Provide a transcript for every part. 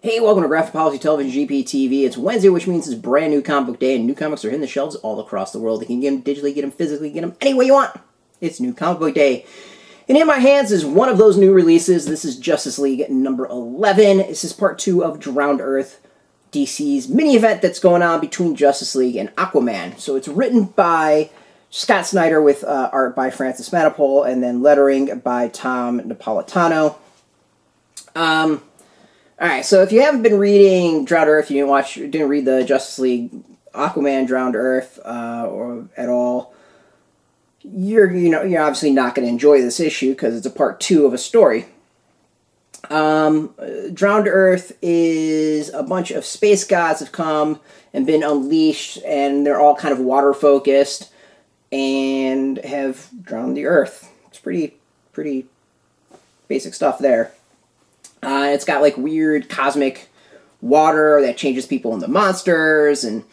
Hey, welcome to Graphic Policy Television GPTV. It's Wednesday, which means it's brand new comic book day, and new comics are hitting the shelves all across the world. You can get them digitally, get them physically, get them any way you want. It's new comic book day. And in my hands is one of those new releases. This is Justice League number 11. This is part 2 of Drowned Earth, DC's mini event that's going on between Justice League and Aquaman. So it's written by Scott Snyder with art by Francis Manapul, and then lettering by Tom Napolitano. Alright, so if you haven't been reading Drowned Earth, you didn't read the Justice League Aquaman Drowned Earth or at all, you're obviously not going to enjoy this issue because it's a part 2 of a story. Drowned Earth is a bunch of space gods have come and been unleashed, and they're all kind of water focused and have drowned the Earth. It's pretty basic stuff there. It's got like weird cosmic water that changes people into monsters, and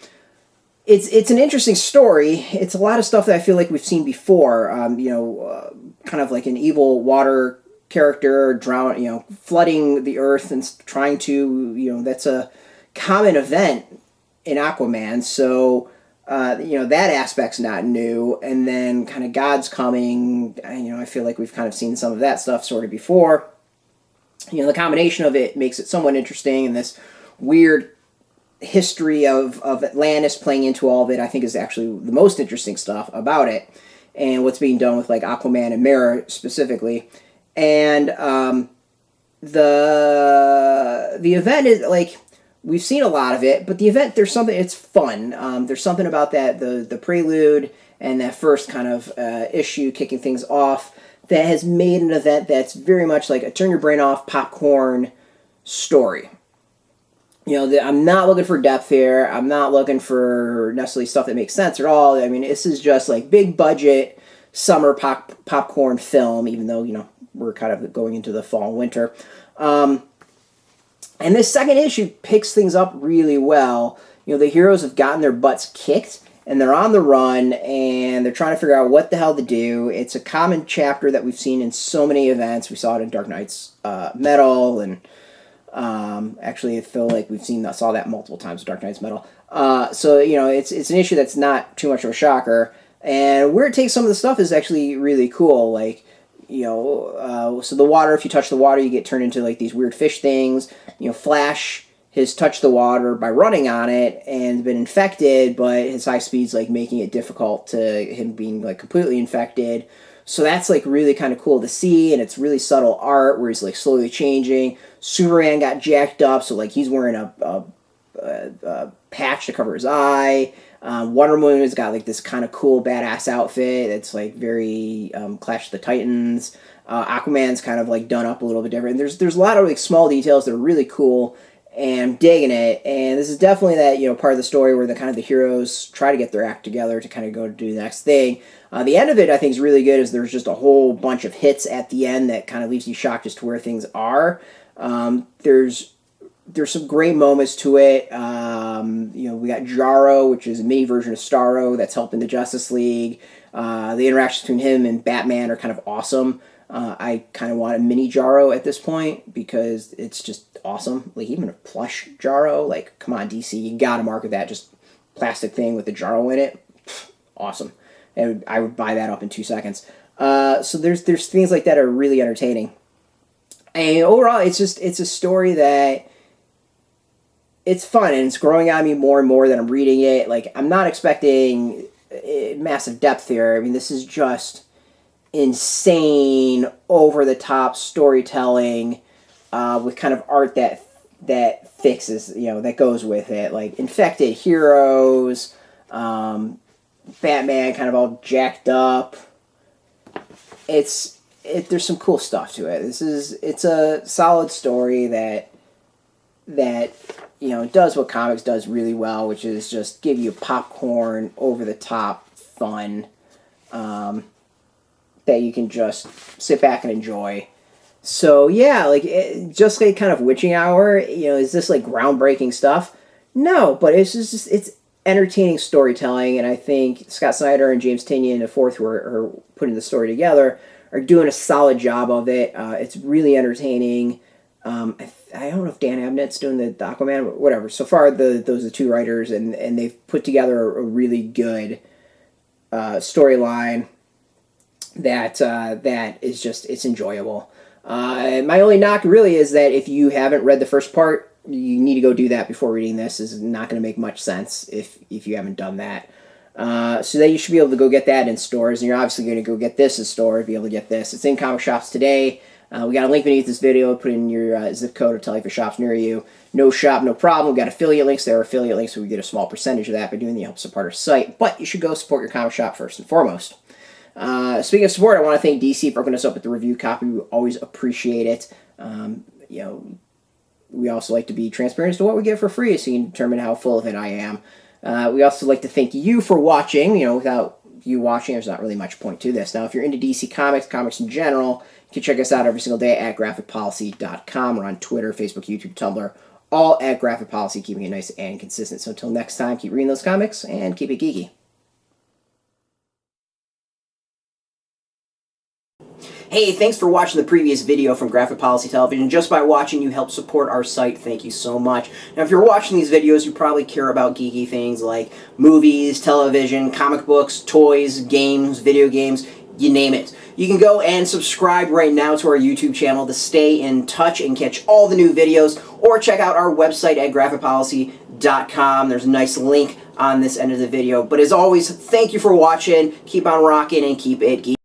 it's an interesting story. It's a lot of stuff that I feel like we've seen before. Kind of like an evil water character flooding the earth and trying to, that's a common event in Aquaman. So that aspect's not new. And then kind of gods coming. I feel like we've kind of seen some of that stuff sort of before. The combination of it makes it somewhat interesting, and this weird history of Atlantis playing into all of it, I think, is actually the most interesting stuff about it, and what's being done with like Aquaman and Mera specifically. And the event is like, we've seen a lot of it, but the event, it's fun. There's something about that the prelude and that first kind of issue kicking things off that has made an event that's very much like a turn your brain off popcorn story. I'm not looking for depth here. I'm not looking for necessarily stuff that makes sense at all. I mean, this is just like big budget summer popcorn film, even though, we're kind of going into the fall and winter. And this second issue picks things up really well. The heroes have gotten their butts kicked, and they're on the run, and they're trying to figure out what the hell to do. It's a common chapter that we've seen in so many events. We saw it in Dark Knight's Metal, and actually I feel like saw that multiple times in Dark Knight's Metal. So it's an issue that's not too much of a shocker. And where it takes some of the stuff is actually really cool. Like, so the water, if you touch the water, you get turned into like these weird fish things. Flash has touched the water by running on it and been infected, but his high speed's like making it difficult to him being like completely infected. So that's like really kind of cool to see, and it's really subtle art where he's like slowly changing. Superman got jacked up, so like he's wearing a patch to cover his eye. Wonder Woman has got like this kind of cool badass outfit. It's like very Clash of the Titans. Aquaman's kind of like done up a little bit different. There's a lot of like small details that are really cool, and I'm digging it. And this is definitely that part of the story where the heroes try to get their act together to kind of go do the next thing. The end of it, I think, is really good. Is there's just a whole bunch of hits at the end that kind of leaves you shocked as to where things are. There's some great moments to it. We got Jarro, which is a mini version of Starro that's helping the Justice League. The interactions between him and Batman are kind of awesome. I kind of want a mini Jarro at this point because it's just awesome. Like, even a plush Jarro, like, come on, DC, you gotta market that just plastic thing with the Jarro in it. Awesome. And I would buy that up in 2 seconds. So there's things like that are really entertaining. And overall, it's a story that it's fun, and it's growing on me more and more that I'm reading it. Like, I'm not expecting massive depth here. I mean, this is just insane, over-the-top storytelling with kind of art that fixes, that goes with it. Like, infected heroes, Batman kind of all jacked up. There's some cool stuff to it. It's a solid story that does what comics does really well, which is just give you popcorn, over-the-top fun that you can just sit back and enjoy. So yeah, like just like kind of witching hour. Is this like groundbreaking stuff? No, but it's entertaining storytelling, and I think Scott Snyder and James Tynion the fourth, who are putting the story together, are doing a solid job of it. It's really entertaining. I don't know if Dan Abnett's doing the Aquaman, but whatever. So far, those are the two writers, and they've put together a really good storyline that is just, it's enjoyable. My only knock really is that if you haven't read the first part, you need to go do that before reading this. This is not going to make much sense if you haven't done that. So that you should be able to go get that in stores, and you're obviously going to go get this in stores, be able to get this. It's in comic shops today. We got a link beneath this video. Put in your zip code, or tell you if your shop's near you. No shop, no problem. We've got affiliate links. There are affiliate links, so we get a small percentage of that by doing the Help Support Our Site. But you should go support your comic shop first and foremost. Speaking of support, I want to thank DC for hooking us up with the review copy. We always appreciate it. We also like to be transparent as to what we get for free, so you can determine how full of it I am. We also like to thank you for watching. Without you watching, there's not really much point to this. Now, if you're into DC comics in general, you can check us out every single day at graphicpolicy.com. We're on Twitter, Facebook, YouTube, Tumblr, all at Graphic Policy, keeping it nice and consistent. So until next time, keep reading those comics and keep it geeky. Hey, thanks for watching the previous video from Graphic Policy Television. Just by watching, you help support our site. Thank you so much. Now, if you're watching these videos, you probably care about geeky things like movies, television, comic books, toys, games, video games, you name it. You can go and subscribe right now to our YouTube channel to stay in touch and catch all the new videos, or check out our website at graphicpolicy.com. There's a nice link on this end of the video. But as always, thank you for watching. Keep on rocking and keep it geeky.